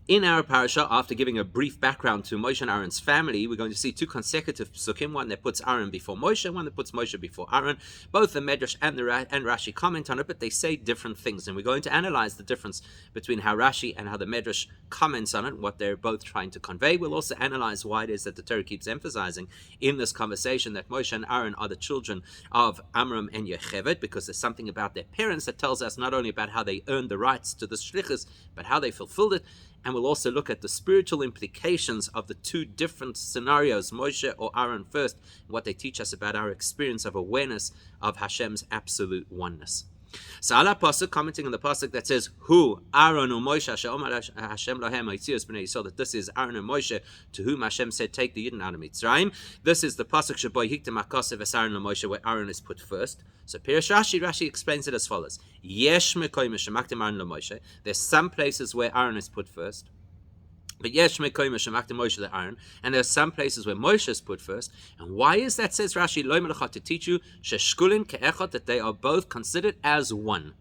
In our parasha, after giving a brief background to Moshe and Aaron's family, we're going to see two consecutive psukim, one that puts Aaron before Moshe, and one that puts Moshe before Aaron. Both the Medrash and Rashi comment on it, but they say different things, and we're going to analyze the difference between how Rashi and how the Medrash comments on it, what they're both trying to convey. We'll also analyze why it is that the Torah keeps emphasizing in this conversation that Moshe and Aaron are the children of Amram and Yocheved, because there's something about their parents that tells us not only about how they earned the rights to the shlichus, but how they fulfilled it. And we'll also look at the spiritual implications of the two different scenarios, Moshe or Aaron first, and what they teach us about our experience of awareness of Hashem's absolute oneness. So Allah Pasuk, commenting on the Pasuk that says, Hu, Aaron or Moshe, Hashem Lahem, Haitzios B'nei Yisrael, that this is Aaron and Moshe, to whom Hashem said, take the Yidden out of Mitzrayim. This is the Pasuk, Shaboy Hiktem HaKosev Es Aaron and Moshe, where Aaron is put first. So Pirush Rashi explains it as follows. Yesh Mekoyim Shemaktem Aaron LaMoshe. There's some places where Aaron is put first. But Yesh Mekoyim Shemaktem Moshe the Aaron, and there are some places where Moshe is put first. And why is that? Says Rashi, Lo Melachot, to teach you Sheshkulin Ke'echot, that they are both considered as one.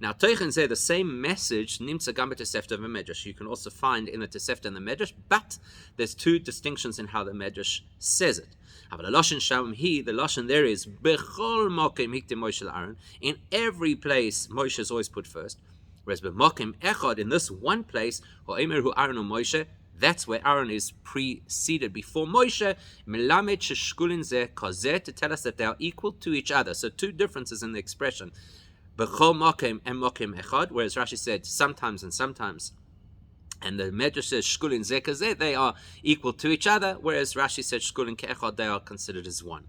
Now, Teichen say the same message Nimtza Gam B'Tosefta and Medrash. You can also find in the Tosefta and the Medrash, but there's two distinctions in how the Medrash says it. The lashon there is Bechol Mokim Hiktim Moshe Aaron. In every place, Moshe is always put first. Whereas B'Mokim Echad, in this one place, Ho'emer Hu Aaron or Moshe, that's where Aaron is preceded before Moshe. Melamed Sheshkulin Zeh Kazeh, to tell us that they are equal to each other. So two differences in the expression. Bechol Mokim and Mokim Echad, whereas Rashi said sometimes and sometimes. And the Medrash says Shkulin Zeh Kazeh, they are equal to each other, whereas Rashi said Shkulin Ke'echad, they are considered as one.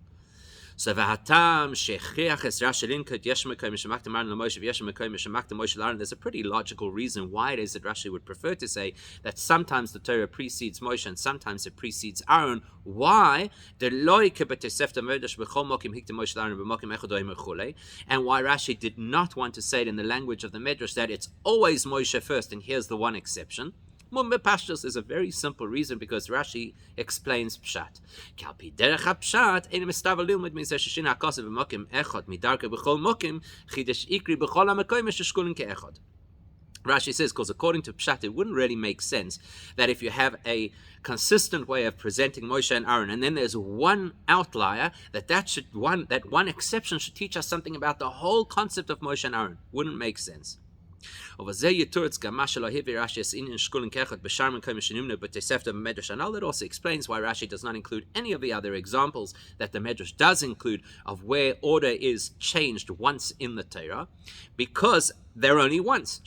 So v'hatam shechiach es Rashi linked yesh mekoyim shemaktem Aaron LaMoshe v'yesh mekoyim shemaktem Moshe Aaron. There's a pretty logical reason why it is that Rashi would prefer to say that sometimes the Torah precedes Moshe and sometimes it precedes Aaron. Why? And why Rashi did not want to say it in the language of the Medrash that it's always Moshe first, and here's the one exception. Pashtus is a very simple reason, because Rashi explains Pshat. Kalpi derech Pshat, ein mestav lilmud min zeh hakasav b'mokim echad midarke b'chol mokim chidesh ikri b'chol hamakoyim sheshkulin ke'echad. Rashi says, because according to Pshat, it wouldn't really make sense that if you have a consistent way of presenting Moshe and Aaron, and then there's one outlier, that one exception should teach us something about the whole concept of Moshe and Aaron. Wouldn't make sense. And all that also explains why Rashi does not include any of the other examples that the Medrash does include of where order is changed once in the Torah, because they're only once.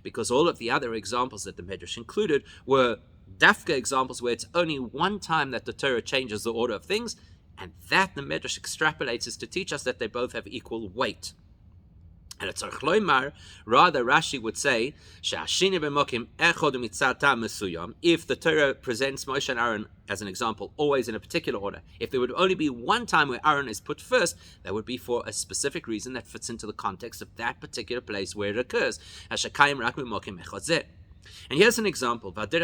Because all of the other examples that the Medrash included were dafka examples where it's only one time that the Torah changes the order of things, and that the Medrash extrapolates is to teach us that they both have equal weight. And it's rather Rashi would say, if the Torah presents Moshe and Aaron as an example, always in a particular order, if there would only be one time where Aaron is put first, that would be for a specific reason that fits into the context of that particular place where it occurs. And here's an example. Look how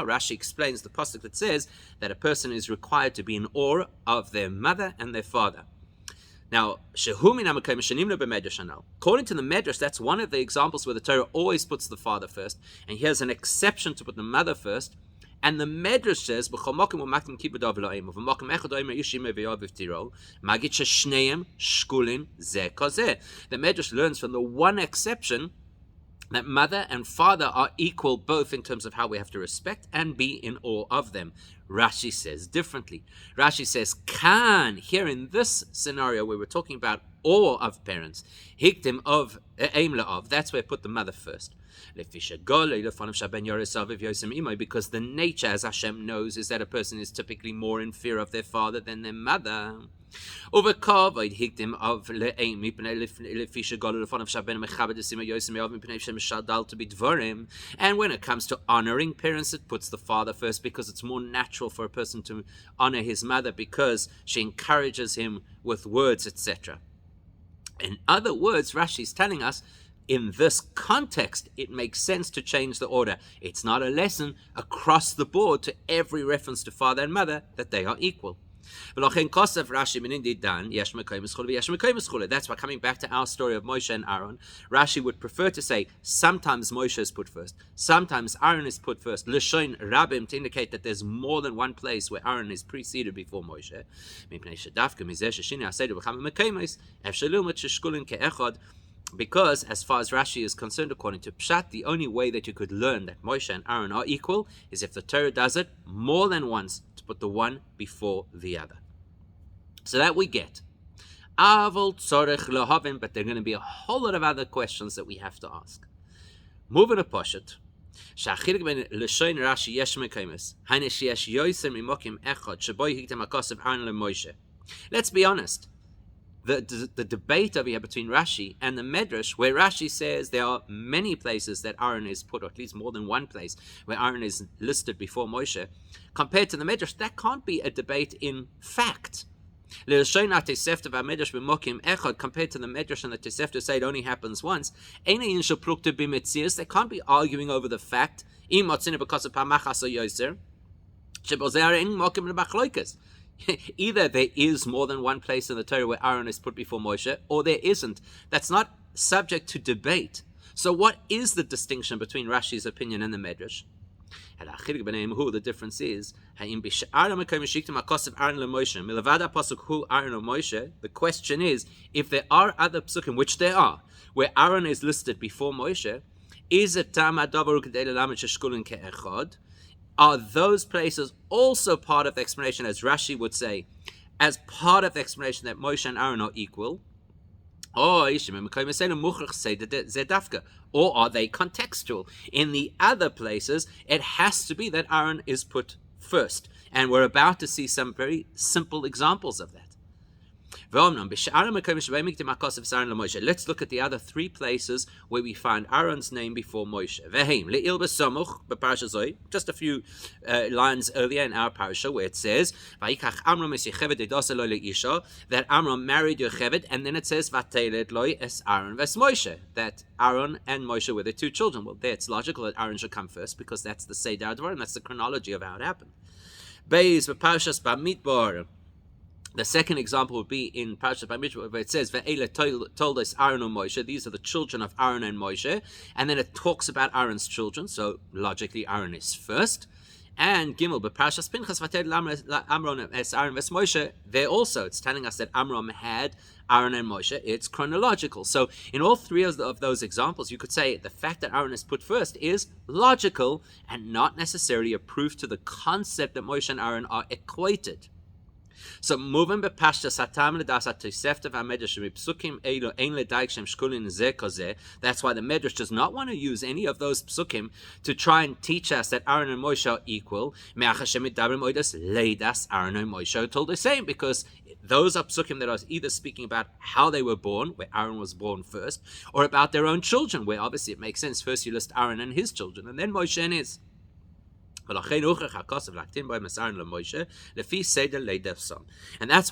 Rashi explains the pasuk that says that a person is required to be in awe of their mother and their father. Now, according to the Medrash, that's one of the examples where the Torah always puts the father first, and here's an exception to put the mother first. And the Medrash says, the Medrash learns from the one exception that mother and father are equal both in terms of how we have to respect and be in awe of them. Rashi says differently. Rashi says, Kan, here in this scenario where we're talking about awe of parents, hiktim of, aimla of, that's where I put the mother first. Because the nature, as Hashem knows, is that a person is typically more in fear of their father than their mother. And when it comes to honoring parents, it puts the father first, because it's more natural for a person to honor his mother because she encourages him with words, etc. In other words, Rashi is telling us, in this context, it makes sense to change the order. It's not a lesson across the board to every reference to father and mother that they are equal. That's why, coming back to our story of Moshe and Aaron, Rashi would prefer to say sometimes Moshe is put first, sometimes Aaron is put first, L'shoin Rabim, to indicate that there's more than one place where Aaron is preceded before Moshe. Because, as far as Rashi is concerned, according to Pshat, the only way that you could learn that Moshe and Aaron are equal is if the Torah does it more than once, to put the one before the other. So that we get. Avol tzorech lehavin, but there are going to be a whole lot of other questions that we have to ask. Moving to Poshet. Sha'achilik ben l'shoin Rashi yesh mekaymes. Haine sheyesh yoyser mimokim echad sheboi hiktem akasav Aaron leMoshe. Let's be honest. The debate over here between Rashi and the Medrash, where Rashi says there are many places that Aaron is put, or at least more than one place where Aaron is listed before Moshe, compared to the Medrash, that can't be a debate in fact. Compared to the Medrash and the Tosefta say it only happens once, they can't be arguing over the fact. Either there is more than one place in the Torah where Aaron is put before Moshe, or there isn't. That's not subject to debate. So what is the distinction between Rashi's opinion and the Medrash? The difference is, the question is, if there are other psukim, which there are, where Aaron is listed before Moshe, is it are those places also part of the explanation, as Rashi would say, as part of the explanation that Moshe and Aaron are equal? Or are they contextual? In the other places, it has to be that Aaron is put first. And we're about to see some very simple examples of that. Let's look at the other three places where we find Aaron's name before Moshe. Just a few lines earlier in our parasha, where it says that Amram married Yocheved, and then it says that Aaron and Moshe were the two children. Well, there it's logical that Aaron should come first, because that's the Seder Dvarim, that's the chronology of how it happened. The second example would be in Parashat Bamidbar, where it says, "Ve'ele told us Aaron and Moshe." These are the children of Aaron and Moshe, and then it talks about Aaron's children. So logically, Aaron is first. And Gimel, but Parashat Pinchas Vatel Amram es Aaron ves Moshe. There also, it's telling us that Amram had Aaron and Moshe. It's chronological. So in all three of those examples, you could say the fact that Aaron is put first is logical and not necessarily a proof to the concept that Moshe and Aaron are equated. So moving bepashta satam ledasat tosefta v'amedrash mipsukim elo ein ledaik shem shkulin zeh kozeh. That's why the Medrash does not want to use any of those psukim to try and teach us that Aaron and Moshe are equal. Me'achas shemidabrim oidas leidas Aaron and Moshe are told the same, because those are psukim that are either speaking about how they were born, where Aaron was born first, or about their own children, where obviously it makes sense. First you list Aaron and his children, and then Moshe and his. And that's why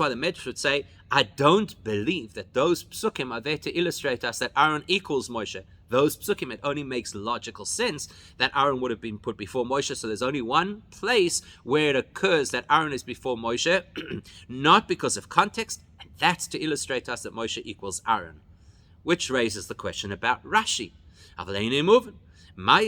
the Medrash would say, I don't believe that those psukim are there to illustrate us that Aaron equals Moshe. Those psukim, it only makes logical sense that Aaron would have been put before Moshe. So there's only one place where it occurs that Aaron is before Moshe, not because of context, and that's to illustrate us that Moshe equals Aaron. Which raises the question about Rashi. Rashi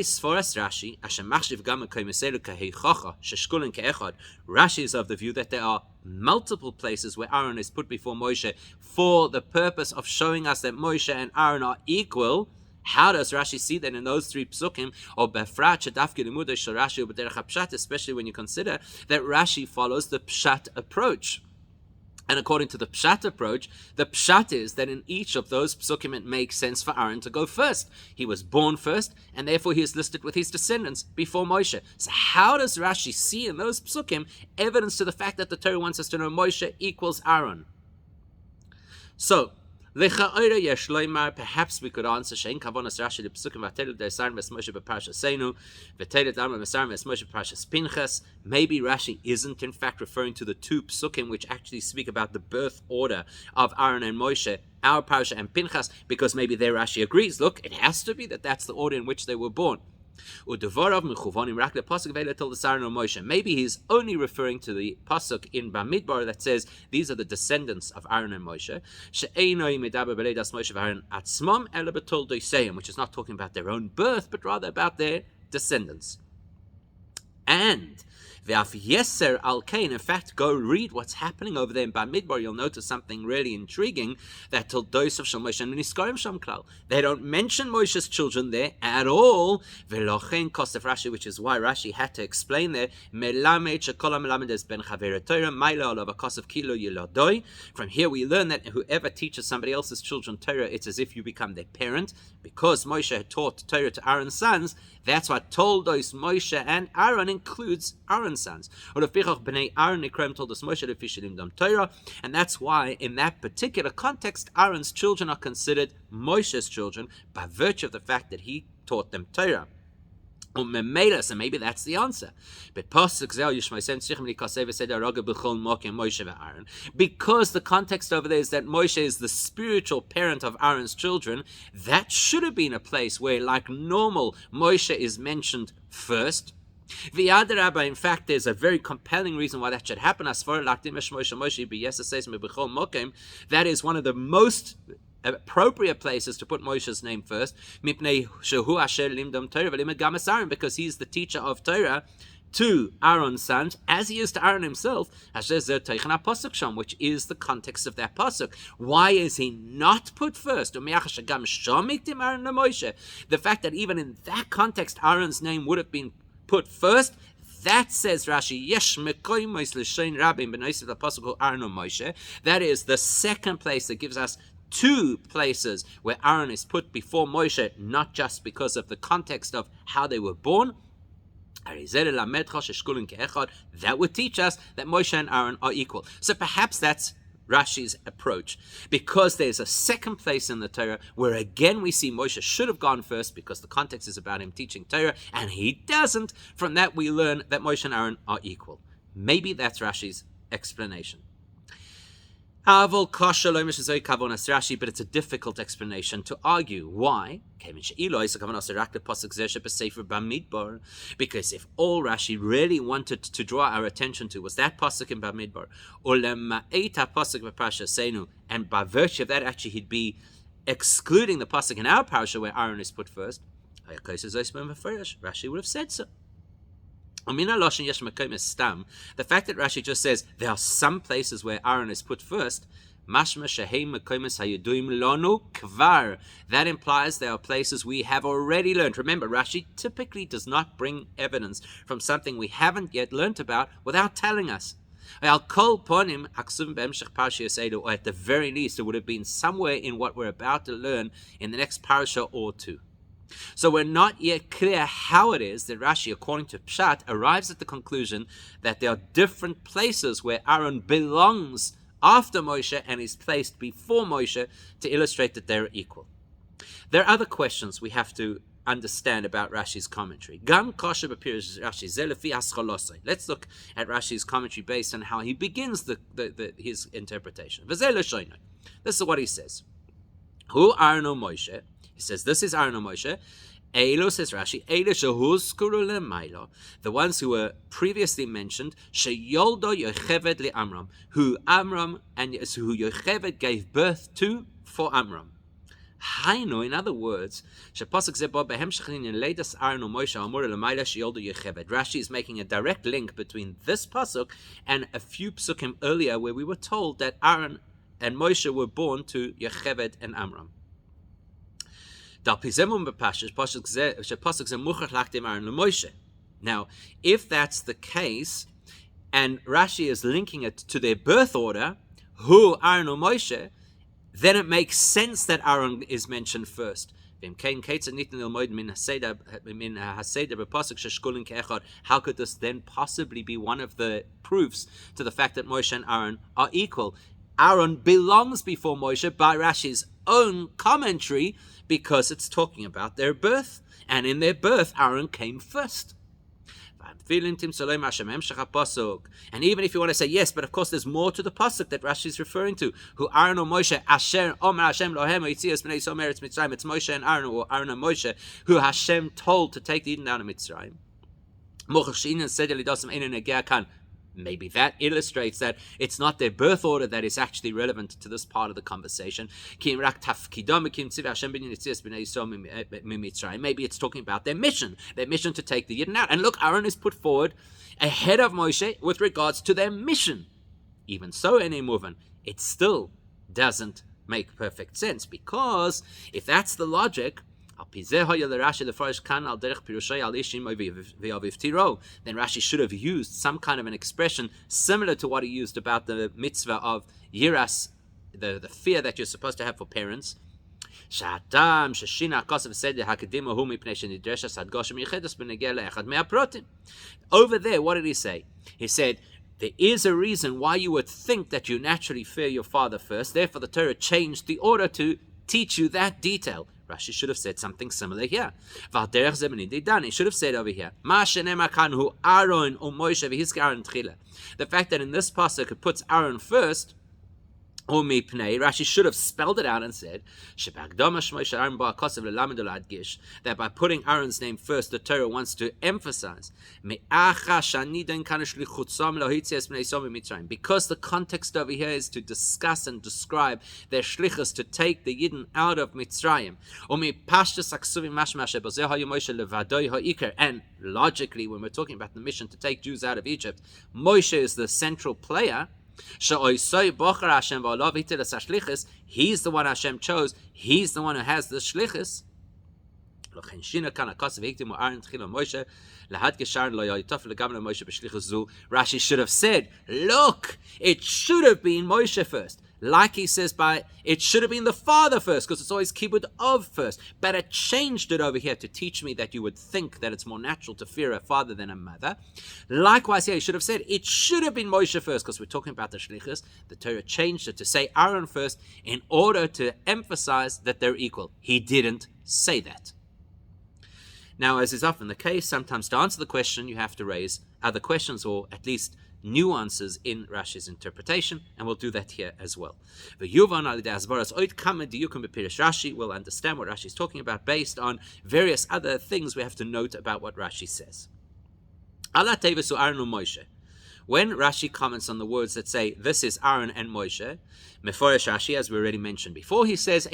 is of the view that there are multiple places where Aaron is put before Moshe for the purpose of showing us that Moshe and Aaron are equal. How does Rashi see that in those three psukim? Or especially when you consider that Rashi follows the Pshat approach. And according to the Pshat approach, the Pshat is that in each of those psukim it makes sense for Aaron to go first. He was born first, and therefore he is listed with his descendants before Moshe. So how does Rashi see in those psukim evidence to the fact that the Torah wants us to know Moshe equals Aaron? So, perhaps we could answer Shein Kavonas Rashi the Pesukim Vatelet Desarim Ves Moshe B'Parshas Seinu V'Telet Amram Vesarim Ves Moshe B'Parshas Pinchas. Maybe Rashi isn't in fact referring to the two Pesukim which actually speak about the birth order of Aaron and Moshe, our Parsha and Pinchas, because maybe there Rashi agrees. Look, it has to be that that's the order in which they were born. Maybe he's only referring to the pasuk in Bamidbar that says these are the descendants of Aaron and Moshe, which is not talking about their own birth, but rather about their descendants. And Yeser al Kain, in fact, go read what's happening over there in Bamidbar. You'll notice something really intriguing. That Toldos of Moshe and Niskarim Shamklal. They don't mention Moshe's children there at all. Velochen Kosef Rashi, which is why Rashi had to explain there. Melamed Shekola Melamed es ben Chavera Torah Maila Olav Kosef Kilo Yilodoi. From here we learn that whoever teaches somebody else's children Torah, it's as if you become their parent. Because Moshe had taught Torah to Aaron's sons, that's what Toldos Moshe and Aaron includes Aaron's sons. And that's why in that particular context Aaron's children are considered Moshe's children by virtue of the fact that he taught them Torah. So maybe that's the answer. Because the context over there is that Moshe is the spiritual parent of Aaron's children, that should have been a place where, like normal, Moshe is mentioned first. In fact, there's a very compelling reason why that should happen. That is one of the most appropriate places to put Moshe's name first, because he's the teacher of Torah to Aaron's sons, as he is to Aaron himself, which is the context of that pasuk. Why is he not put first? The fact that even in that context Aaron's name would have been put first, that says Rashi, that is the second place that gives us two places where Aaron is put before Moshe, not just because of the context of how they were born. That would teach us that Moshe and Aaron are equal. So perhaps that's Rashi's approach, because there's a second place in the Torah where again we see Moshe should have gone first because the context is about him teaching Torah, and he doesn't. From that we learn that Moshe and Aaron are equal. Maybe that's Rashi's explanation. But it's a difficult explanation to argue. Why? Because if all Rashi really wanted to draw our attention to was that pasuk in Bamidbar, and by virtue of that actually he'd be excluding the pasuk in our parasha where Aaron is put first, Rashi would have said so. The fact that Rashi just says there are some places where Aaron is put first, that implies there are places we have already learned. Remember, Rashi typically does not bring evidence from something we haven't yet learnt about without telling us. Or at the very least, it would have been somewhere in what we're about to learn in the next parasha or two. So we're not yet clear how it is that Rashi, according to Pshat, arrives at the conclusion that there are different places where Aaron belongs after Moshe and is placed before Moshe to illustrate that they're equal. There are other questions we have to understand about Rashi's commentary. Let's look at Rashi's commentary based on how he begins his interpretation. This is what he says. Hu Aaron Moshe. He says, this is Aaron and Moshe. Elo, says Rashi, the ones who were previously mentioned, Sheyoldo Yocheved le Amram, who Amram and who Yocheved gave birth to for Amram. Hainu, in other words, Rashi is making a direct link between this pasuk and a few psukim earlier where we were told that Aaron and Moshe were born to Yocheved and Amram. Now, if that's the case, and Rashi is linking it to their birth order, who Aaron or Moshe, then it makes sense that Aaron is mentioned first. How could this then possibly be one of the proofs to the fact that Moshe and Aaron are equal? Aaron belongs before Moshe by Rashi's own commentary, because it's talking about their birth, and in their birth Aaron came first. And even if you want to say yes, but of course there's more to the pasuk that Rashi is referring to. Who Aaron or Moshe Asher Omer Hashem Lohem Yitzias Bnei Yisrael Meretz Mitzrayim. It's Moshe and Aaron, or Aaron and Moshe, who Hashem told to take the Eden down of Mitzrayim. Maybe that illustrates that it's not their birth order that is actually relevant to this part of the conversation. Maybe it's talking about their mission to take the Yidden out. And look, Aaron is put forward ahead of Moshe with regards to their mission. Even so, it still doesn't make perfect sense, because if that's the logic, then Rashi should have used some kind of an expression similar to what he used about the mitzvah of yiras, the fear that you're supposed to have for parents. Over there, what did he say? He said, there is a reason why you would think that you naturally fear your father first, therefore the Torah changed the order to teach you that detail. Rashi should have said something similar here. He should have said over here, the fact that in this pasuk it puts Aaron first, Rashi should have spelled it out and said that by putting Aaron's name first, the Torah wants to emphasize because the context over here is to discuss and describe their shlichus to take the Yidden out of Mitzrayim. And logically, when we're talking about the mission to take Jews out of Egypt, Moshe is the central player. He's the one Hashem chose. He's the one who has the shlichus. Rashi should have said, look, it should have been Moshe first. Like he says, it should have been the father first, because it's always kibbud of first. But it changed it over here to teach me that you would think that it's more natural to fear a father than a mother. Likewise here, he should have said, it should have been Moshe first, because we're talking about the shlichus. The Torah changed it to say Aaron first in order to emphasize that they're equal. He didn't say that. Now, as is often the case, sometimes to answer the question, you have to raise other questions, or at least nuances in Rashi's interpretation, and we'll do that here as well. We'll understand what Rashi is talking about based on various other things we have to note about what Rashi says. When Rashi comments on the words that say, this is Aaron and Moshe, Meforish Rashi, as we already mentioned before, he says, that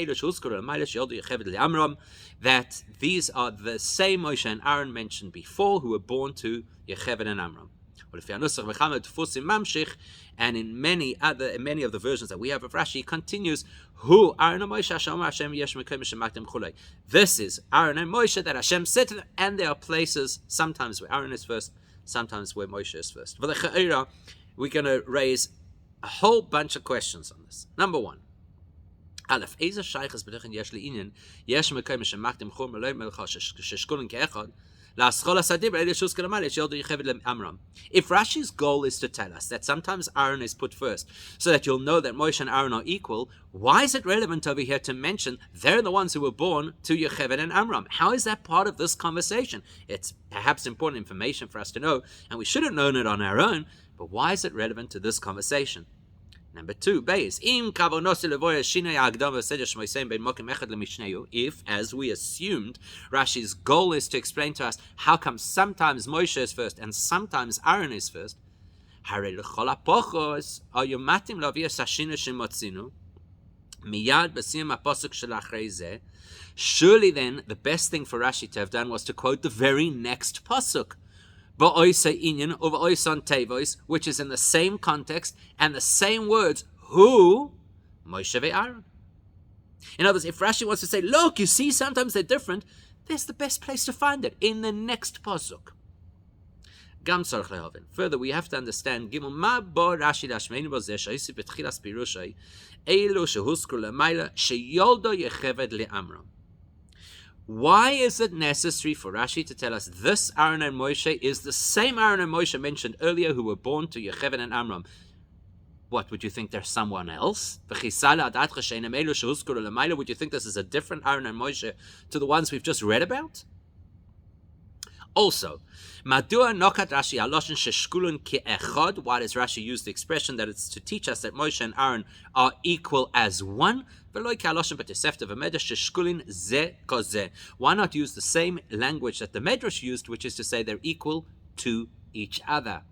these are the same Moshe and Aaron mentioned before, who were born to Yocheved and Amram. And in many of the versions that we have of Rashi, continues, this is Aaron and Moshe that Hashem said to them, and there are places sometimes where Aaron is first, sometimes where Moshe is first. We're going to raise a whole bunch of questions on this. Number one, Aleph, if Rashi's goal is to tell us that sometimes Aaron is put first, so that you'll know that Moshe and Aaron are equal, why is it relevant over here to mention they're the ones who were born to Yocheved and Amram? How is that part of this conversation? It's perhaps important information for us to know, and we should have known it on our own, but why is it relevant to this conversation? Number two, base. If, as we assumed, Rashi's goal is to explain to us how come sometimes Moshe is first and sometimes Aaron is first, surely then the best thing for Rashi to have done was to quote the very next pasuk, which is in the same context and the same words, who? Moshe ve'Aaron. In other words, if Rashi wants to say, look, you see, sometimes they're different, there's the best place to find it, in the next pasuk. Further, we have to understand, why is it necessary for Rashi to tell us this Aaron and Moshe is the same Aaron and Moshe mentioned earlier who were born to Yocheved and Amram? What, would you think there's someone else? Would you think this is a different Aaron and Moshe to the ones we've just read about? Also, Madua nokat Rashi haloshen sheshkulun ke'echad. Why does Rashi use the expression that it's to teach us that Moshe and Aaron are equal as one? Why not use the same language that the Medrash used, which is to say they're equal to each other?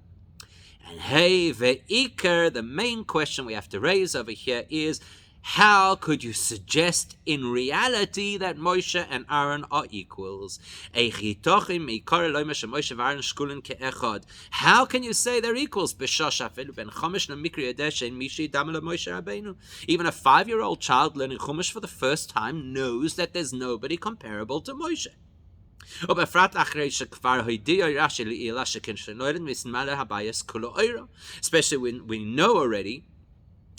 And hey, ve'ikar, the main question we have to raise over here is, how could you suggest in reality that Moshe and Aaron are equals? How can you say they're equals? Even a 5-year-old child learning Chumash for the first time knows that there's nobody comparable to Moshe. Especially when we know already,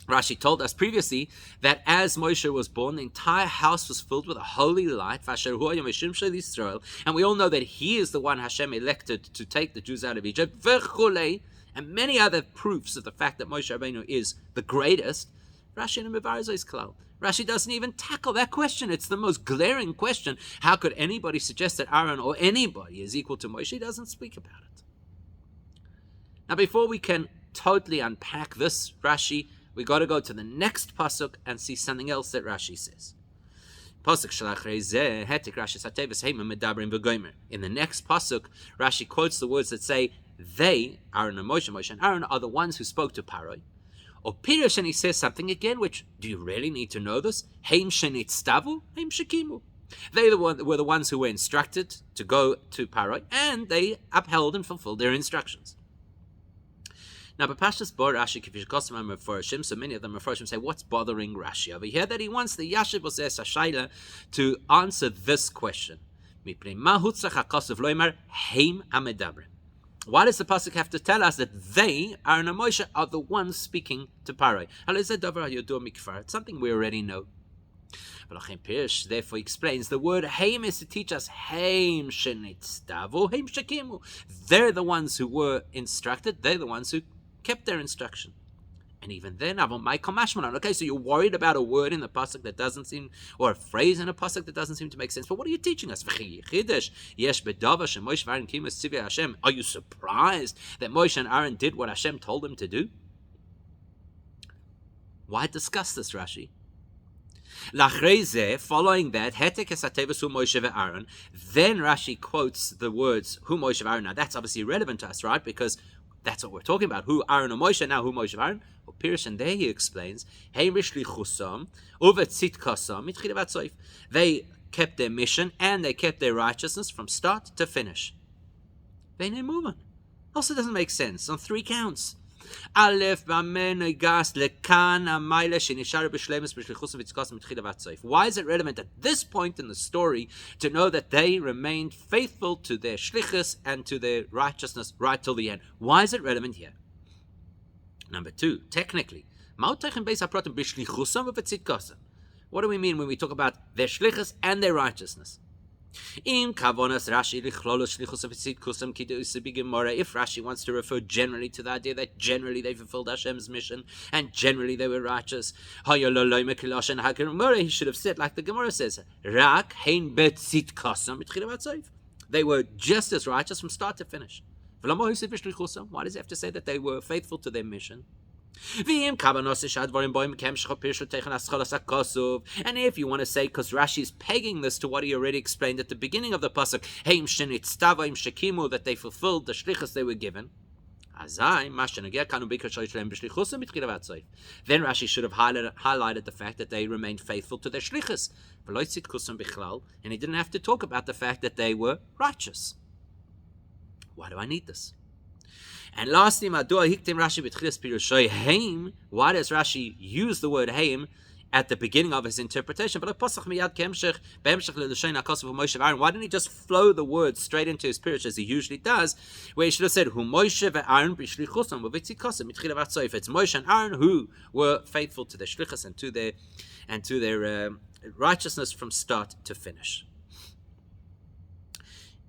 Rashi told us previously that as Moshe was born, the entire house was filled with a holy light, and we all know that he is the one Hashem elected to take the Jews out of Egypt, and many other proofs of the fact that Moshe Rabbeinu is the greatest. Rashi doesn't even tackle that question. It's the most glaring question. How could anybody suggest that Aaron or anybody is equal to Moshe? He doesn't speak about it. Now, before we can totally unpack this Rashi, we got to go to the next pasuk and see something else that Rashi says. In the next pasuk, Rashi quotes the words that say, they, Aaron and Moshe and Aaron, are the ones who spoke to Paroi. Or Pirush, and he says something again, which, do you really need to know this? Heim shenitztavu, heim shekimu. They were the ones who were instructed to go to Paroi, and they upheld and fulfilled their instructions. Now, B'Pashtas Bor Rashi Kivishkosim Meforshim, so many of them Meforshim say, what's bothering Rashi over here? That he wants the Yashiv Oseh Sashayla to answer this question. Why does the pasuk have to tell us that they, Aaron and Moshe, are the ones speaking to Paroi? It's something we already know. Therefore explains the word Haim is to teach us Haim shenitztavu, Haim shekimu. They're the ones who were instructed, they're the ones who kept their instruction. And even then, okay, so you're worried about a word in the pasuk that doesn't seem, or a phrase in a pasuk that doesn't seem to make sense. But what are you teaching us? Are you surprised that Moshe and Aaron did what Hashem told them to do? Why discuss this, Rashi? Following that, then Rashi quotes the words Hu Moshe Aaron. Now that's obviously relevant to us, right? Because that's what we're talking about. Who Aaron and Moshe, now who Moshe Aaron. Well, Pirush, and there he explains, they kept their mission and they kept their righteousness from start to finish. Also doesn't make sense on 3 counts. Why is it relevant at this point in the story to know that they remained faithful to their shlichus and to their righteousness right till the end? Why is it relevant here? Number 2, technically, what do we mean when we talk about their shlichus and their righteousness? If Rashi wants to refer generally to the idea that generally they fulfilled Hashem's mission and generally they were righteous, he should have said like the Gemara says, they were just as righteous from start to finish. Why does he have to say that they were faithful to their mission? And if you want to say, because Rashi is pegging this to what he already explained at the beginning of the pasuk, that they fulfilled the shlichus they were given, then Rashi should have highlighted the fact that they remained faithful to their shlichus, and he didn't have to talk about the fact that they were righteous. Why do I need this? And lastly, why does Rashi use the word Haim at the beginning of his interpretation? Why didn't he just flow the words straight into his Pirush as he usually does, where he should have said, it's Moshe and Aaron who were faithful to their shlichus and to their righteousness from start to finish.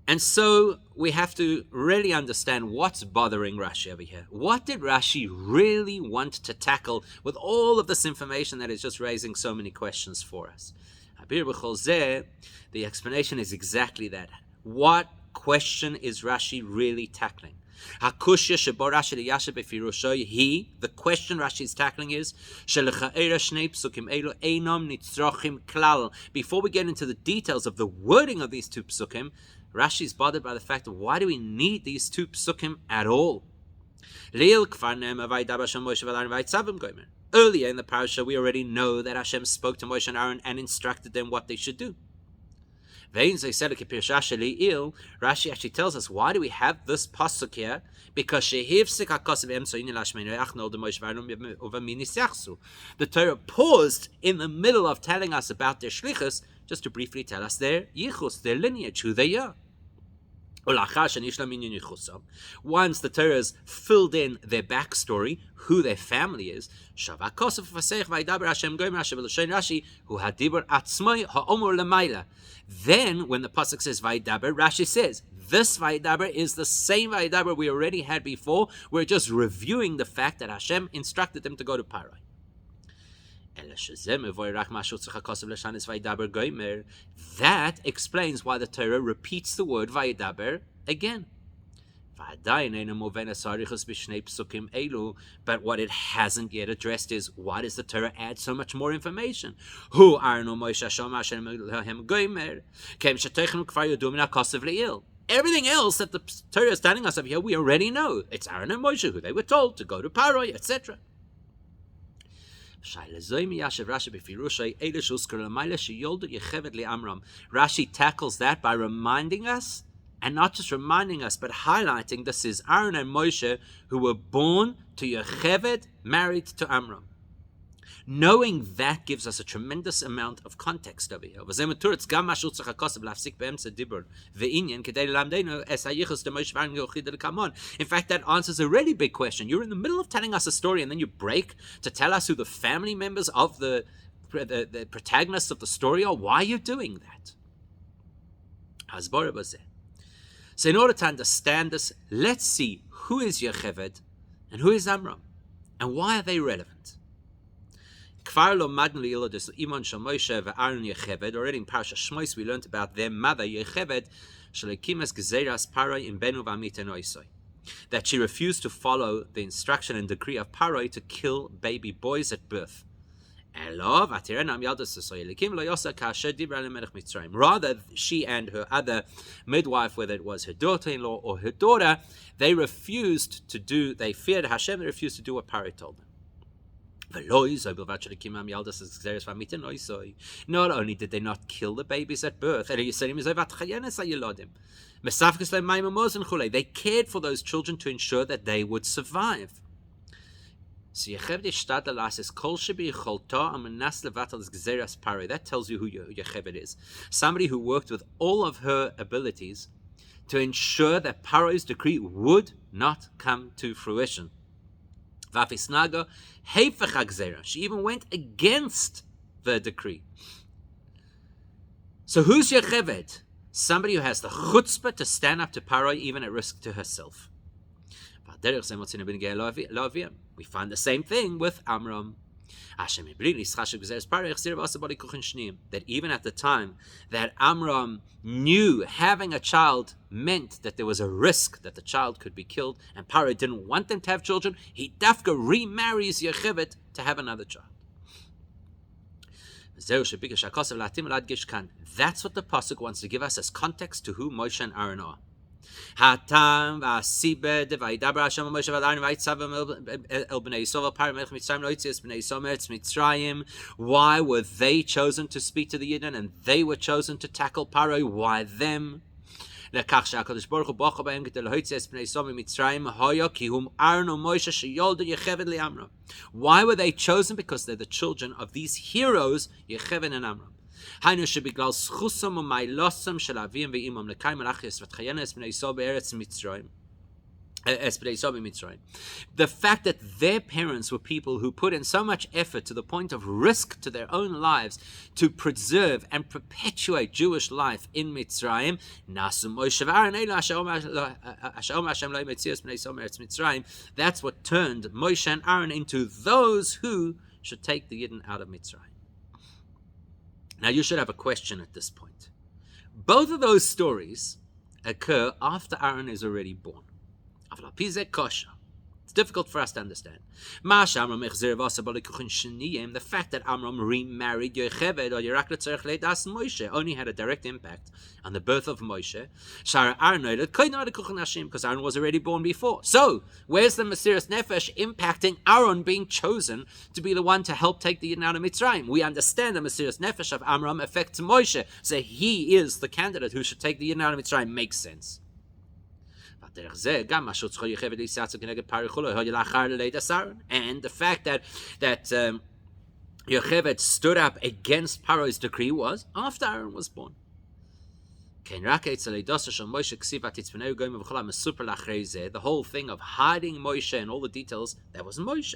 And so we have to really understand what's bothering Rashi over here. What did Rashi really want to tackle with all of this information that is just raising so many questions for us? The explanation is exactly that. What question is Rashi really tackling? The question Rashi is tackling is, before we get into the details of the wording of these two psukim, Rashi is bothered by the fact of why do we need these two psukim at all? Earlier in the parasha, we already know that Hashem spoke to Moshe and Aaron and instructed them what they should do. Rashi actually tells us, why do we have this pasuk here? Because the Torah paused in the middle of telling us about their shlichus, just to briefly tell us their yichus, their lineage, who they are. Once the Torah has filled in their backstory, who their family is, then when the pasuk says Vaidaber, Rashi says this Vaidaber is the same Vaidaber we already had before. We're just reviewing the fact that Hashem instructed them to go to Parai. That explains why the Torah repeats the word Vaidaber again. But what it hasn't yet addressed is, why does the Torah add so much more information? Everything else that the Torah is telling us of here, we already know. It's Aaron and Moshe, who they were told to go to Parai, etc. Rashi tackles that by reminding us, and not just reminding us, but highlighting this is Aaron and Moshe who were born to Yocheved, married to Amram. Knowing that gives us a tremendous amount of context over here. In fact, that answers a really big question. You're in the middle of telling us a story and then you break to tell us who the family members of the protagonists of the story are. Why are you doing that? So in order to understand this, let's see who is Yocheved and who is Amram, and why are they relevant. Already in Parashat Shmos we learned about their mother Yocheved, that she refused to follow the instruction and decree of Paroi to kill baby boys at birth. Rather, she and her other midwife, whether it was her daughter-in-law or her daughter, they feared Hashem, they refused to do what Paroi told them. Not only did they not kill the babies at birth, they cared for those children to ensure that they would survive. That tells you who Yocheved is. Somebody who worked with all of her abilities to ensure that Paro's decree would not come to fruition. She even went against the decree. So who's Yocheved? Somebody who has the chutzpah to stand up to Paro even at risk to herself. We find the same thing with Amram. That even at the time that Amram knew having a child meant that there was a risk that the child could be killed, and Paro didn't want them to have children, he dafka remarries Yocheved to have another child. That's what the pasuk wants to give us as context to who Moshe and Aaron are. Why were they chosen to speak to the Yidden and they were chosen to tackle Paro? Why them? Why were they chosen? Because they're the children of these heroes, Yocheved and Amram. The fact that their parents were people who put in so much effort to the point of risk to their own lives to preserve and perpetuate Jewish life in Mitzrayim, that's what turned Moshe and Aaron into those who should take the Yidden out of Mitzrayim. Now you should have a question at this point. Both of those stories occur after Aaron is already born. It's difficult for us to understand. The fact that Amram remarried Yocheved or Moshe only had a direct impact on the birth of Moshe. Because Aaron was already born before. So, where's the Mesiras Nefesh impacting Aaron being chosen to be the one to help take the Yidden out of Mitzrayim? We understand the Mesiras Nefesh of Amram affects Moshe, so he is the candidate who should take the Yidden out of Mitzrayim. Makes sense. And the fact that Yocheved stood up against Paro's decree was after Aaron was born. The whole thing of hiding Moshe and all the details, that was Moshe.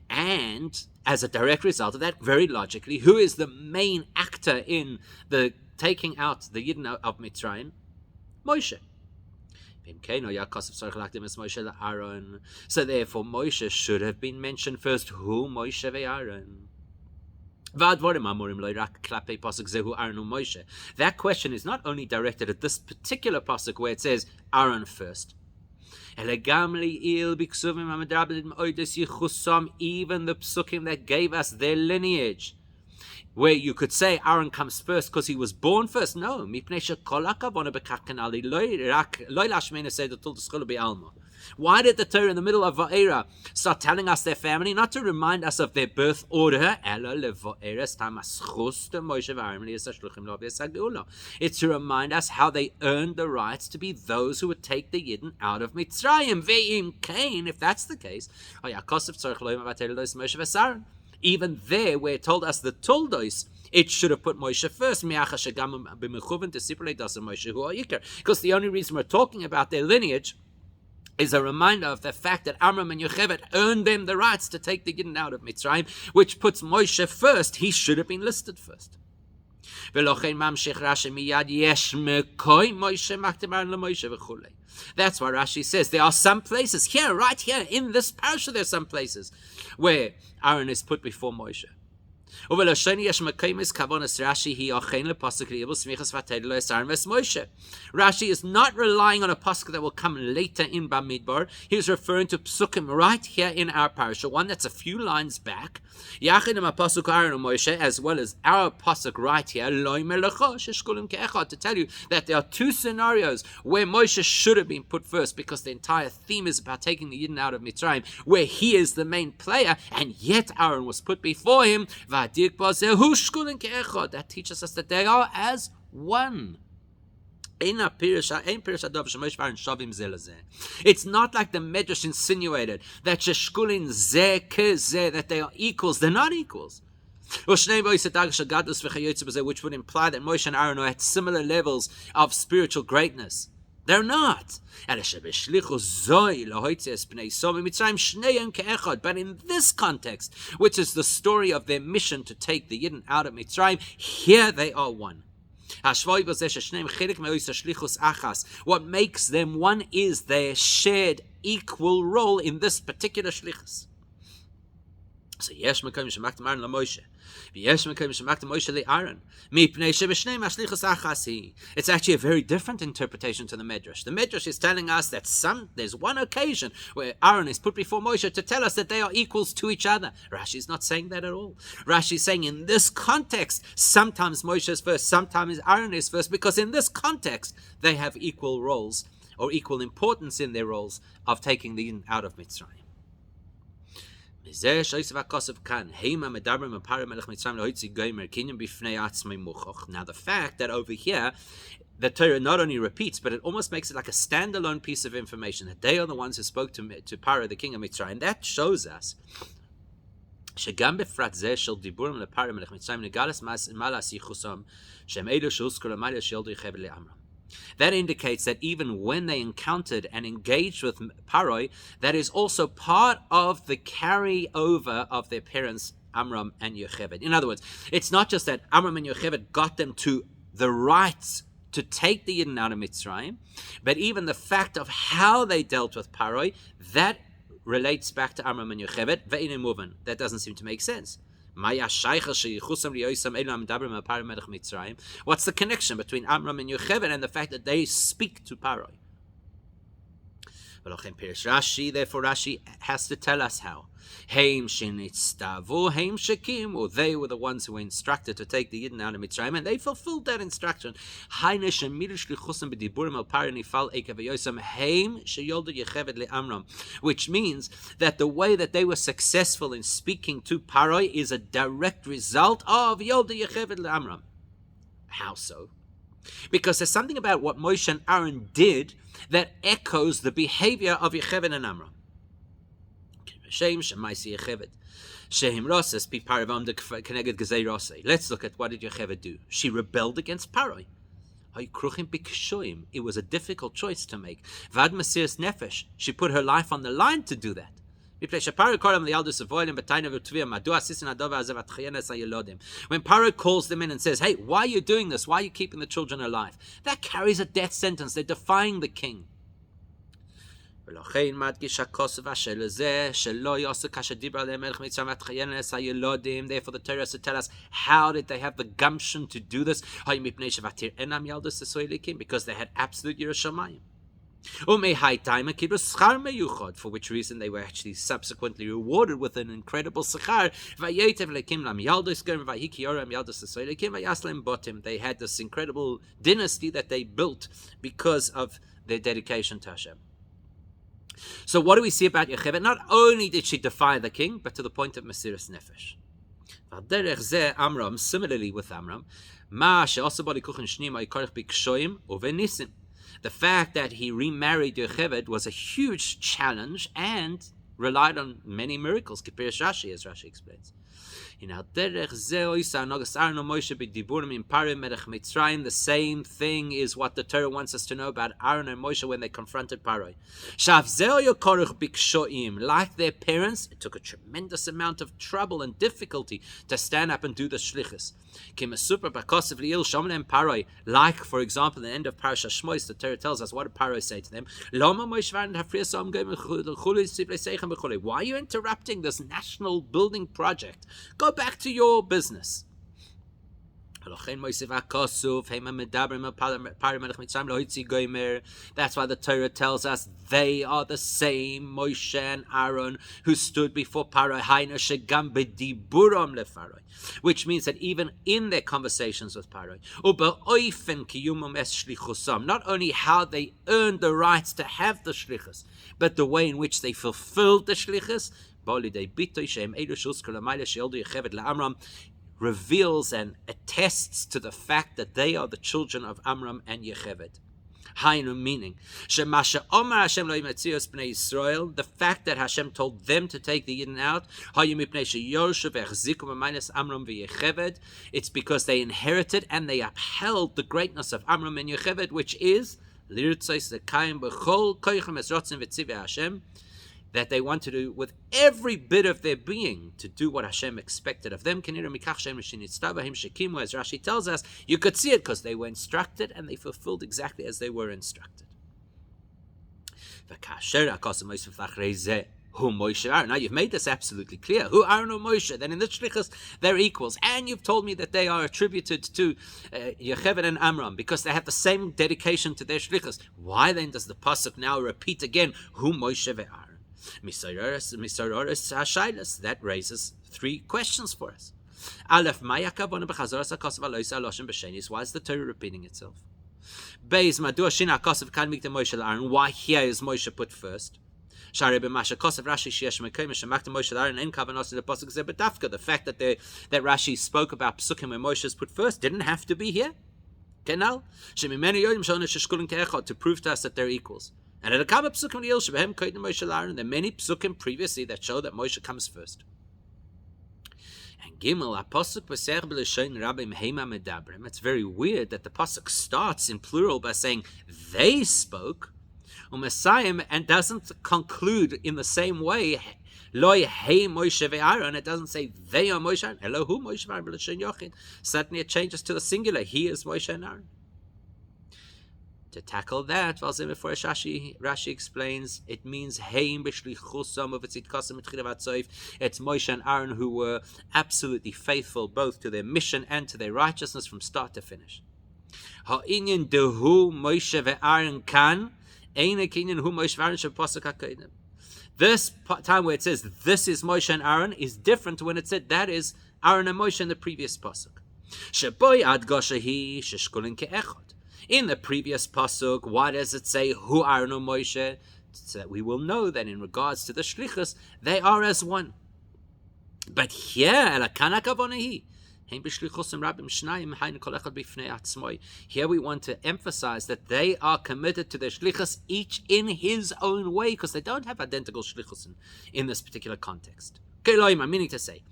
And as a direct result of that, very logically, who is the main actor in the taking out the Yidden of Mitzrayim? Moshe. So therefore, Moshe should have been mentioned first. Who Moshe ve'Aaron? That question is not only directed at this particular pasuk where it says Aaron first. Even the psukim that gave us their lineage, where you could say Aaron comes first because he was born first. No. Why did the Torah in the middle of Voeira start telling us their family? Not to remind us of their birth order. It's to remind us how they earned the rights to be those who would take the Yidden out of Mitzrayim. If that's the case, even there where it told us the Toldos, it should have put Moshe first. Because the only reason we're talking about their lineage is a reminder of the fact that Amram and Yocheved earned them the rights to take the Yidden out of Mitzrayim, which puts Moshe first. He should have been listed first. That's why Rashi says there are some places here, right here in this parasha, there are some places where Aaron is put before Moshe. Rashi is not relying on a pasuk that will come later in Bamidbar. He's referring to psukim right here in our parasha, one that's a few lines back, as well as our pasuk right here, to tell you that there are two scenarios where Moshe should have been put first, because the entire theme is about taking the Yidden out of Mitzrayim, where he is the main player, and yet Aaron was put before him. That teaches us that they are as one. It's not like the Medrash insinuated that that they are equals. They're not equals. Which would imply that Moshe and Aaron are at similar levels of spiritual greatness. They're not. But in this context, which is the story of their mission to take the Yidden out of Mitzrayim, here they are one. What makes them one is their shared equal role in this particular shlichus. So it's actually a very different interpretation to the Medrash. The Medrash is telling us that there's one occasion where Aaron is put before Moshe to tell us that they are equals to each other. Rashi is not saying that at all. Rashi is saying in this context, sometimes Moshe is first, sometimes Aaron is first, because in this context, they have equal roles or equal importance in their roles of taking the Yidden out of Mitzrayim. Now the fact that over here the Torah not only repeats, but it almost makes it like a standalone piece of information that they are the ones who spoke to Paro, the king of Mitzrayim. That shows us that indicates that even when they encountered and engaged with Paroi, that is also part of the carryover of their parents, Amram and Yocheved. In other words, it's not just that Amram and Yocheved got them to the rights to take the Yidden out of Mitzrayim, but even the fact of how they dealt with Paroi, that relates back to Amram and Yocheved. That doesn't seem to make sense. What's the connection between Amram and Yocheved and the fact that they speak to Paro? Therefore Rashi has to tell us how. They were the ones who were instructed to take the Yidden out of Mitzrayim, and they fulfilled that instruction. Which means that the way that they were successful in speaking to Paroi is a direct result of Yolda Yecheved le'Amram. How so? Because there's something about what Moshe and Aaron did that echoes the behavior of Yecheved and Amram. Let's look at what did Yecheved do. She rebelled against Paroi. It was a difficult choice to make. She put her life on the line to do that. When Paro calls them in and says, hey, why are you doing this? Why are you keeping the children alive? That carries a death sentence. They're defying the king. Therefore the Torah has to tell us, how did they have the gumption to do this? Because they had absolute Yerushalayim. For which reason they were actually subsequently rewarded with an incredible sechar. They had this incredible dynasty that they built because of their dedication to Hashem. So what do we see about Yocheved? Not only did she defy the king, but to the point of Mesiras Nefesh. Similarly with Amram, the fact that he remarried Yocheved was a huge challenge and relied on many miracles, as Rashi explains. The same thing is what the Torah wants us to know about Aaron and Moshe when they confronted Paroi. Like their parents, it took a tremendous amount of trouble and difficulty to stand up and do the shlichus. Like, for example, in the end of Parashat Shmos, the Torah tells us, what did Paroi say to them? Why are you interrupting this national building project? Go back to your business. That's why the Torah tells us they are the same Moshe and Aaron who stood before Paro, which means that even in their conversations with Paro, not only how they earned the rights to have the shlichus, but the way in which they fulfilled the shlichus, reveals and attests to the fact that they are the children of Amram and Yocheved. Meaning, the fact that Hashem told them to take the Yidden out, it's because they inherited and they upheld the greatness of Amram and Yocheved, which is that they want to do with every bit of their being to do what Hashem expected of them. As Rashi tells us, you could see it because they were instructed and they fulfilled exactly as they were instructed. Now you've made this absolutely clear. Who Aaron or Moshe? Then in the shlichus they're equals, and you've told me that they are attributed to Yocheved and Amram because they have the same dedication to their shlichus. Why then does the pasuk now repeat again? Who Moshe ve'Aaron? That raises three questions for us. Why is the Torah repeating itself? Why here is Moshe put first? The fact that Rashi spoke about psukim where Moshe is put first didn't have to be here. To prove to us that they're equals. And there are many psukim previously that show that Moshe comes first. And Gimel, it's very weird that the pasuk starts in plural by saying they spoke, and doesn't conclude in the same way. Loi hey Moshe ve'Aaron. It doesn't say they are Moshe and Elohu Moshe ve'Aaron. Suddenly it changes to the singular. He is Moshe and Aaron. To tackle that, Rashi explains, it means it's Moshe and Aaron who were absolutely faithful both to their mission and to their righteousness from start to finish. This time where it says this is Moshe and Aaron is different to when it said that is Aaron and Moshe in the previous pasuk. In the previous pasuk, why does it say who Aaron and Moshe? So that we will know that in regards to the shlichus, they are as one. But here, here we want to emphasize that they are committed to their shlichus, each in his own way, because they don't have identical shlichus in this particular context. Meaning to say,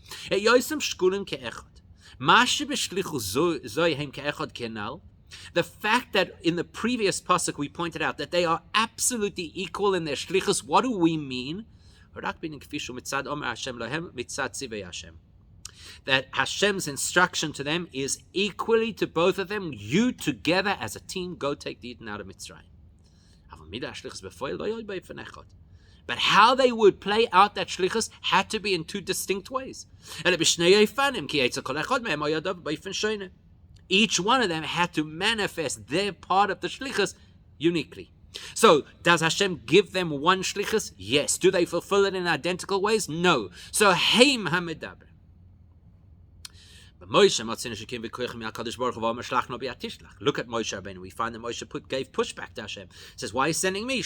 the fact that in the previous pasuk we pointed out that they are absolutely equal in their shlichus, what do we mean? That Hashem's instruction to them is equally to both of them. You together as a team go take the Eden out of Mitzrayim. But how they would play out that shlichus had to be in two distinct ways. Each one of them had to manifest their part of the shlichus uniquely. So, does Hashem give them one shlichus? Yes. Do they fulfill it in identical ways? No. So, Heim HaMedaber. But Moshe, look at Moshe Rabbeinu. We find that Moshe gave pushback to Hashem. He says, why are you sending me?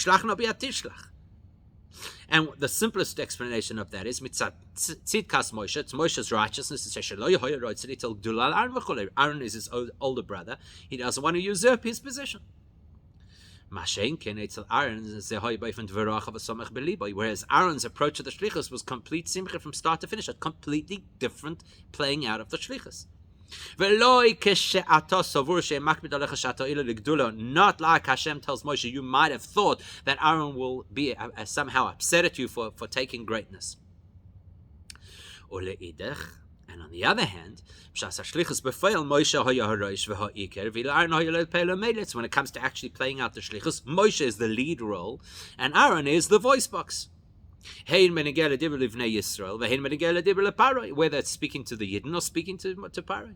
And the simplest explanation of that is mitzat tzidkas Moshe. It's Moshe's righteousness. Aaron is his older brother. He doesn't want to usurp his position. Whereas Aaron's approach to the shlichus was complete simcha from start to finish, a completely different playing out of the shlichus. Not like Hashem tells Moshe, you might have thought that Aaron will be somehow upset at you for taking greatness. And on the other hand, when it comes to actually playing out the shlichus, Moshe is the lead role, and Aaron is the voice box. Whether it's speaking to the Yidden or speaking to Paroi.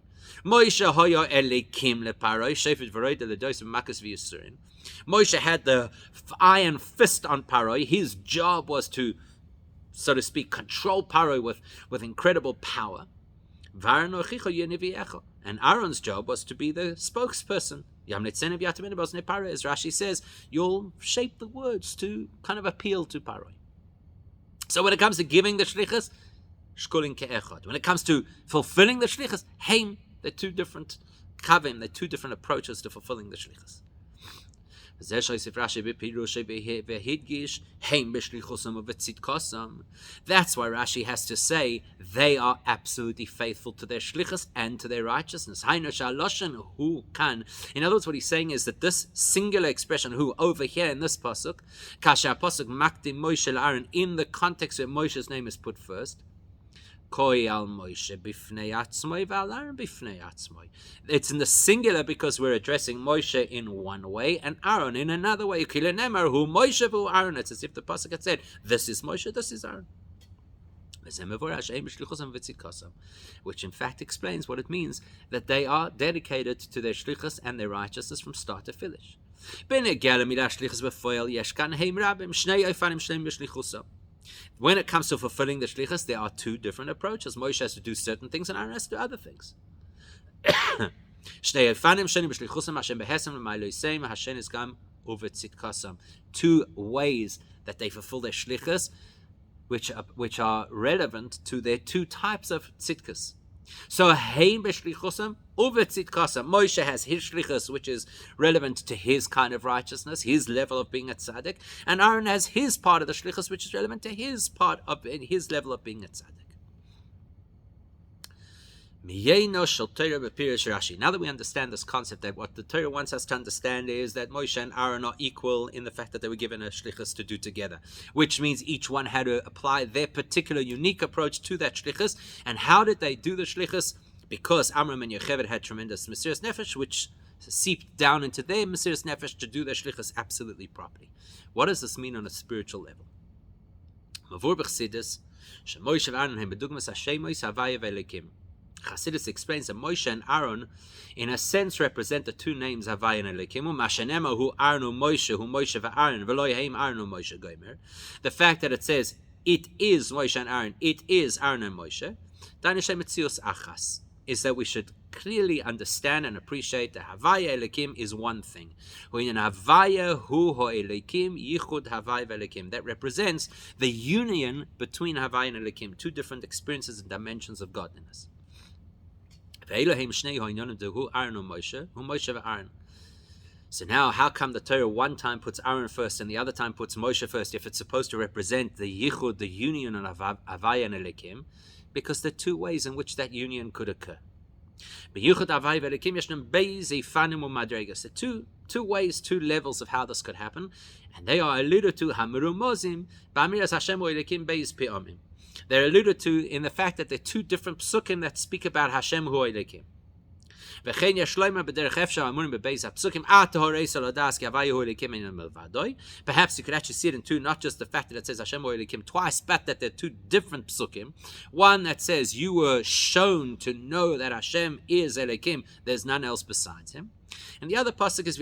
Moshe had the iron fist on Paroi. His job was to, so to speak, control Paroi with incredible power. And Aaron's job was to be the spokesperson. As Rashi says, you'll shape the words to kind of appeal to Paroi. So when it comes to giving the shlichus, shkulin ke'echad. When it comes to fulfilling the shlichus, heim, they're two different kavim, they're two different approaches to fulfilling the shlichus. That's why Rashi has to say they are absolutely faithful to their shlichus and to their righteousness. In other words, what he's saying is that this singular expression, who, over here in this pasuk, kasha pasuk makdim Moshe Aaron, in the context where Moshe's name is put first, it's in the singular because we're addressing Moshe in one way and Aaron in another way. It's as if the pasuk had said, this is Moshe, this is Aaron. Which in fact explains what it means that they are dedicated to their shlichus and their righteousness from start to finish. When it comes to fulfilling the shlichus, there are two different approaches. Moshe has to do certain things and Aaron has to do other things. Two ways that they fulfill their shlichus, which are relevant to their two types of tzidkus. So, heim b'shlichusam uve tzidkasam. Moshe has his shlichus, which is relevant to his kind of righteousness, his level of being a tzaddik, and Aaron has his part of the shlichus, which is relevant to his part of his level of being a tzaddik. Now that we understand this concept, that what the Torah wants us to understand is that Moshe and Aaron are equal in the fact that they were given a shlichus to do together, which means each one had to apply their particular unique approach to that shlichus. And how did they do the shlichus? Because Amram and Yocheved had tremendous Mesiras Nefesh, which seeped down into their Mesiras Nefesh to do their shlichus absolutely properly. What does this mean on a spiritual level? Chassidus explains that Moshe and Aaron, in a sense, represent the two names Havaya and Elikim. Mashenema hu Aaron Moshe, hu Moshe ve'Aaron, v'lo yehem Aaron Moshe gomer. The fact that it says it is Moshe and Aaron, it is Aaron and Moshe, is that we should clearly understand and appreciate that Havaya Elikim is one thing. Havaya hu Elikim yichud Havaya Elikim. That represents the union between Havaya and Elikim, two different experiences and dimensions of godliness. So now, how come the Torah one time puts Aaron first and the other time puts Moshe first if it's supposed to represent the yichud, the union of Havaya and Elikim? Because there are two ways in which that union could occur. The two ways, two levels of how this could happen, and they are alluded to They're alluded to in the fact that there are two different psukim that speak about Hashem hu Elikim. Perhaps you could actually see it in two, not just the fact that it says Hashem hu Elikim twice, but that there are two different psukim. One that says you were shown to know that Hashem is Elikim, there's none else besides him. And the other pasuk is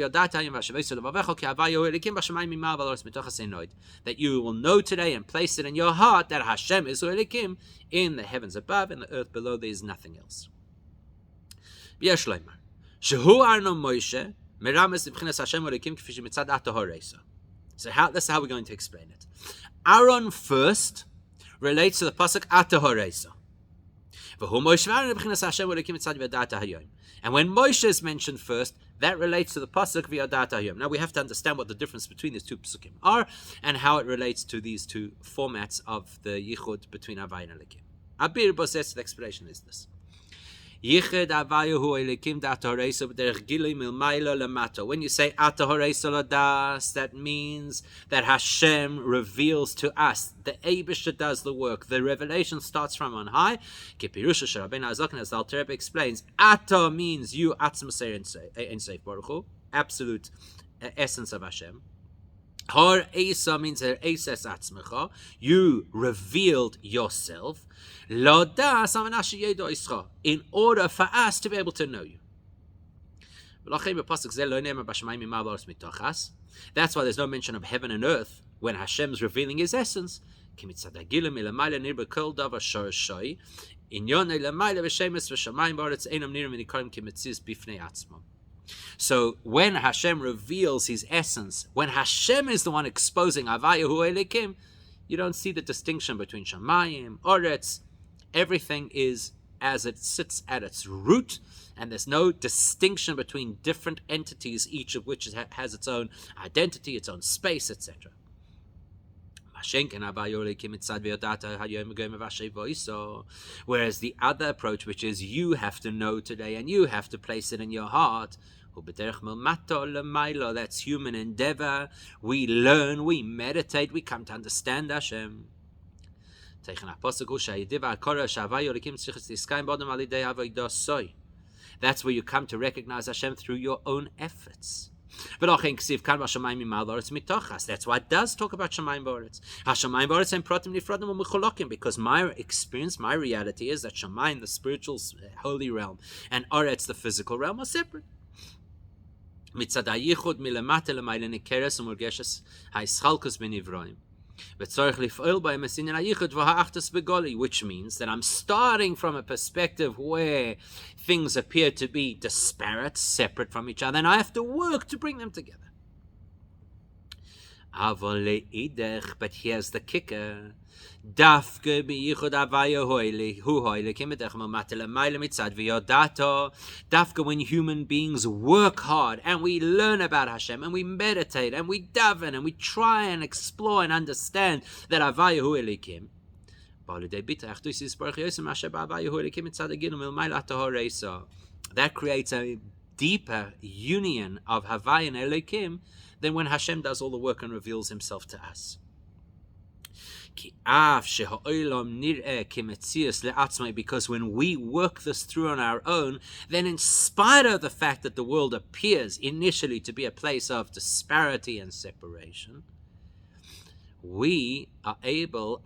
that you will know today and place it in your heart that Hashem is Elikim, in the heavens above and the earth below. There is nothing else. So that's how we're going to explain it. Aaron first relates to the pasuk Atahoreisa. And when Moshe is mentioned first, that relates to the pasuk V'yadat Hayom. Now we have to understand what the difference between these two pasukim are and how it relates to these two formats of the yichud between Havaya and Elikim. Abir Bosses, the explanation is this. When you say Atahoreisa Ladas, that means that Hashem reveals to us. The Eibishter does the work. The revelation starts from on high. As the Alter Rebbe explains, Ata means you, absolute essence of Hashem. Har Esa means Eses Atzmecha, you revealed yourself. Lodas in order for us to be able to know you. That's why there's no mention of heaven and earth when Hashem's revealing his essence. So when Hashem reveals his essence, when Hashem is the one exposing Havaya hu Elikim, you don't see the distinction between Shamayim, Oretz. Everything is as it sits at its root, and there's no distinction between different entities, each of which has its own identity, its own space, etc. Whereas the other approach, which is you have to know today and you have to place it in your heart, that's human endeavor. We learn, we meditate, we come to understand Hashem. That's where you come to recognize Hashem through your own efforts. That's why it does talk about Shamayim Ba'aretz. Hashamayim Ba'aretz and Pratim Nifradim u'Mecholokim, because my experience, my reality is that Shamayim, the spiritual holy realm, and Aretz, the physical realm, are separate. Which means that I'm starting from a perspective where things appear to be disparate, separate from each other, and I have to work to bring them together. But here's the kicker. Dafke when human beings work hard and we learn about Hashem and we meditate and we daven and we try and explore and understand that Havaya hu Elikim, that creates a deeper union of Havaya and Elikim than when Hashem does all the work and reveals himself to us. Because when we work this through on our own, then in spite of the fact that the world appears initially to be a place of disparity and separation, we are able,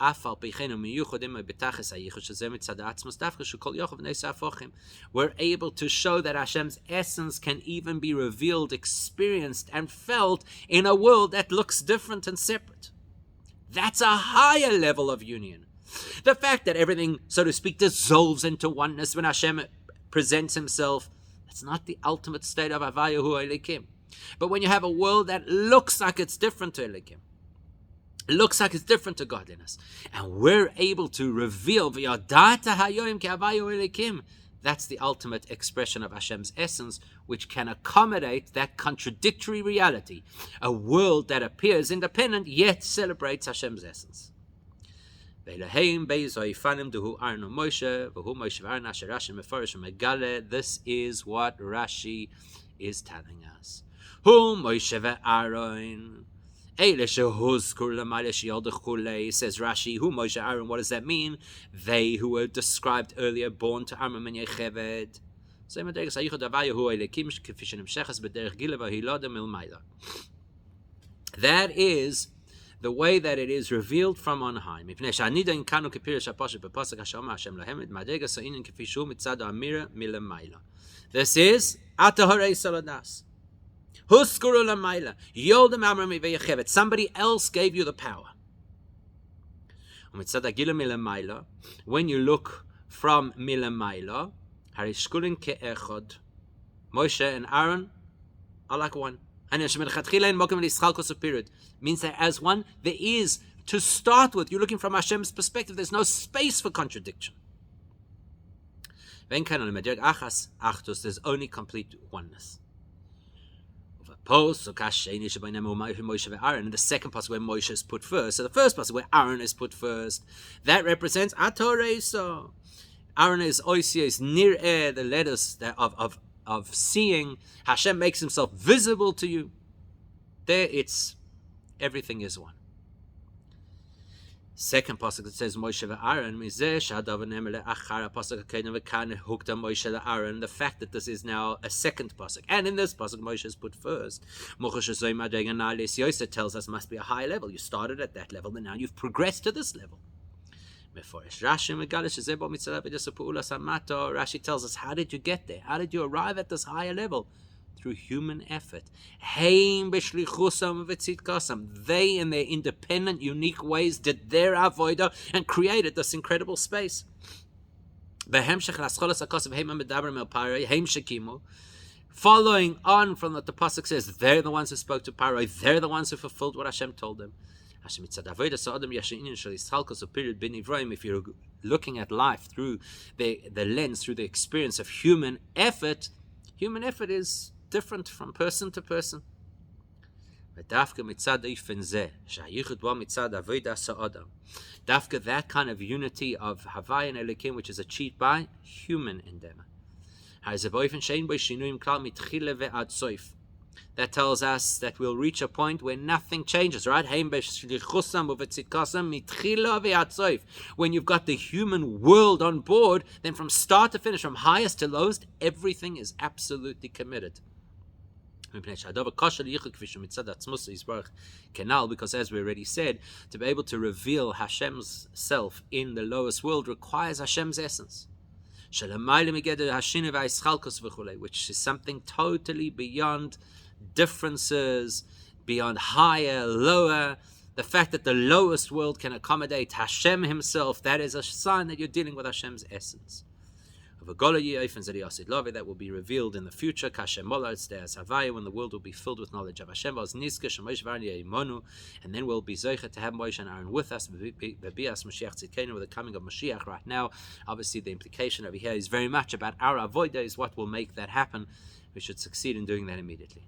we're able to show that Hashem's essence can even be revealed, experienced, and felt in a world that looks different and separate. That's a higher level of union. The fact that everything, so to speak, dissolves into oneness when Hashem presents himself, that's not the ultimate state of Havaya Hu Elikim. But when you have a world that looks like it's different to Elikim, looks like it's different to godliness, and we're able to reveal that's the ultimate expression of Hashem's essence, which can accommodate that contradictory reality, a world that appears independent yet celebrates Hashem's essence. This is what Rashi is telling us. Moshe Aharon. Says Rashi, who Moshe Aharon, what does that mean? They who were described earlier, born to Armam and Yecheved. That is the way that it is revealed from on high. This is Atahorei Saladas. Somebody else gave you the power. When you look from Milamayla, Moshe and Aaron are like one. Means that as one, there is, to start with, you're looking from Hashem's perspective, there's no space for contradiction. There's only complete oneness. And the second passage where Moshe is put first. So the first passage where Aaron is put first, that represents Atoreso. Aaron is Oisios, Nir'eh, the letters of seeing. Hashem makes himself visible to you. There it's, everything is one. Second pasuk that says Moshe Aharon, the fact that this is now a second pasuk, and in this pasuk Moshe is put first. It tells us must be a high level. You started at that level, and now you've progressed to this level. Rashi tells us, how did you get there? How did you arrive at this higher level? Through human effort. They, in their independent, unique ways, did their avodah and created this incredible space. Following on from what the pasuk says, they're the ones who spoke to Paro, they're the ones who fulfilled what Hashem told them. If you're looking at life through the lens, through the experience of human effort is different from person to person. Dafka that kind of unity of Havaya and Elikim, which is achieved by human endeavor. That tells us that we'll reach a point where nothing changes, right? When you've got the human world on board, then from start to finish, from highest to lowest, everything is absolutely committed. Because as we already said, to be able to reveal Hashem's self in the lowest world requires Hashem's essence, which is something totally beyond differences, beyond higher, lower. The fact that the lowest world can accommodate Hashem himself, that is a sign that you're dealing with Hashem's essence. That will be revealed in the future, when the world will be filled with knowledge of Hashem, and then we'll be zeicha to have Moshe and Aaron with us with the coming of Mashiach. Right now, obviously the implication over here is very much about our avodah, is what will make that happen. We should succeed in doing that immediately.